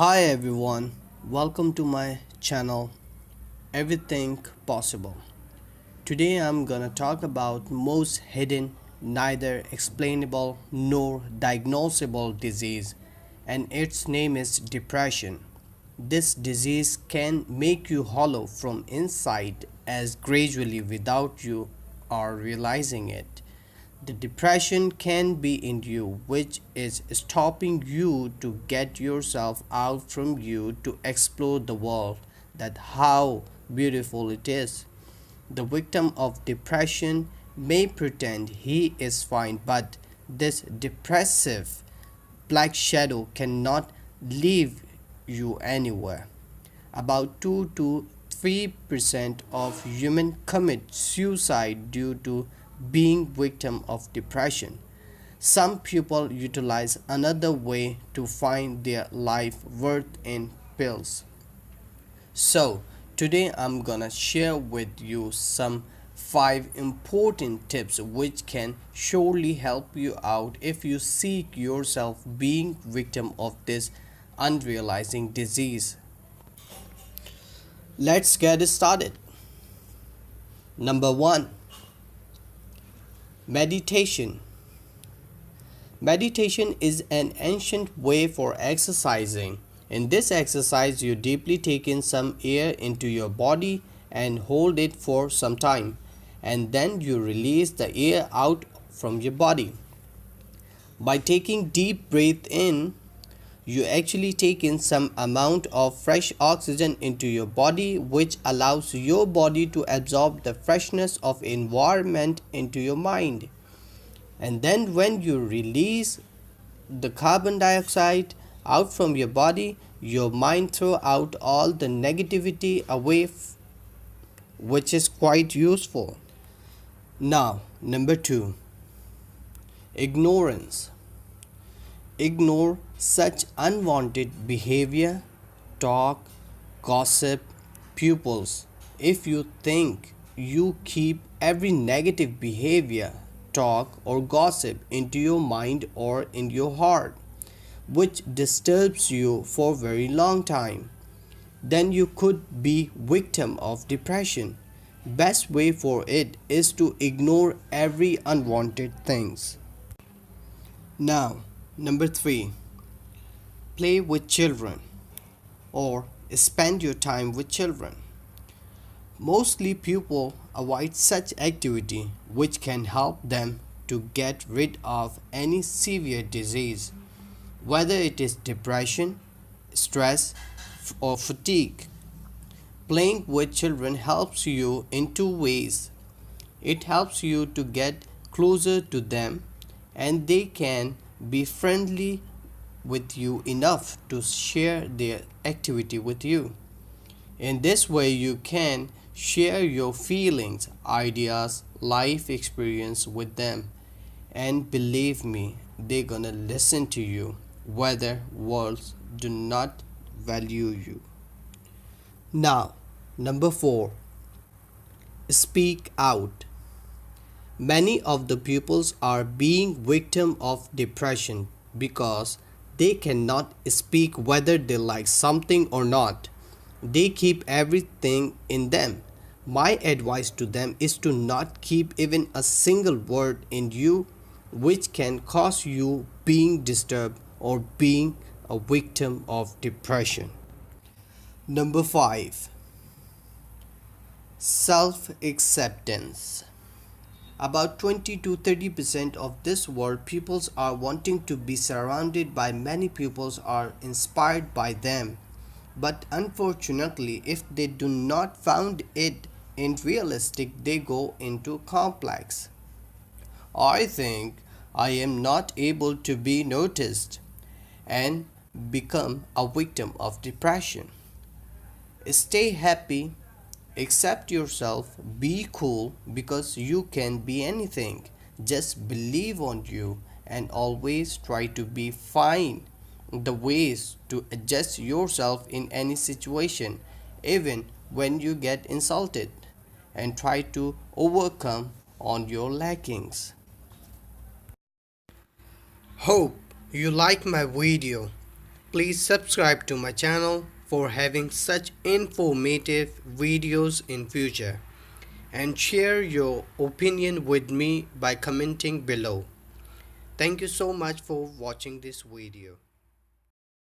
Hi everyone, welcome to my channel Everything Possible. Today I'm gonna talk about most hidden, neither explainable nor diagnosable disease, and its name is depression. This disease can make you hollow from inside as gradually without you are realizing it. The depression can be in you, which is stopping you to get yourself out from you to explore the world, that how beautiful it is. The victim of depression may pretend he is fine, but this depressive black shadow cannot leave you anywhere. About 2 to 3% of humans commit suicide due to being victim of depression. Some people utilize another way to find their life worth in pills. So, today I'm gonna share with you some 5 important tips which can surely help you out if you seek yourself being victim of this unrealizing disease. Let's get started. Number 1, meditation. Meditation is an ancient way for exercising. In this exercise, you deeply take in some air into your body and hold it for some time, and then you release the air out from your body. By taking deep breath in, you actually take in some amount of fresh oxygen into your body, which allows your body to absorb the freshness of environment into your mind. And then when you release the carbon dioxide out from your body, your mind throw out all the negativity away, which is quite useful. Now, number 2, ignorance. Ignore such unwanted behavior, talk, gossip, pupils. If you think you keep every negative behavior, talk, or gossip into your mind or in your heart, which disturbs you for a very long time, then you could be victim of depression. Best way for it is to ignore every unwanted things. Now, number 3, play with children or spend your time with children. Mostly people avoid such activity which can help them to get rid of any severe disease, whether it is depression, stress, or fatigue. Playing with children helps you in two ways. It helps you to get closer to them, and they can be friendly with you enough to share their activity with you. In this way, you can share your feelings, ideas, life experience with them, and believe me, they're gonna listen to you whether words do not value you. Now, number 4, speak out. Many of the pupils are being victim of depression because they cannot speak whether they like something or not. They keep everything in them. My advice to them is to not keep even a single word in you which can cause you being disturbed or being a victim of depression. Number 5, self acceptance. About 20 to 30% of this world peoples are wanting to be surrounded by many peoples are inspired by them. But unfortunately, if they do not found it in realistic, they go into complex. I think I am not able to be noticed and become a victim of depression. Stay happy, accept yourself, be cool because you can be anything. Just believe on you and always try to be fine. The ways to adjust yourself in any situation, even when you get insulted, and try to overcome on your lackings. Hope you like my video. Please subscribe to my channel for having such informative videos in future, and share your opinion with me by commenting below. Thank you so much for watching this video.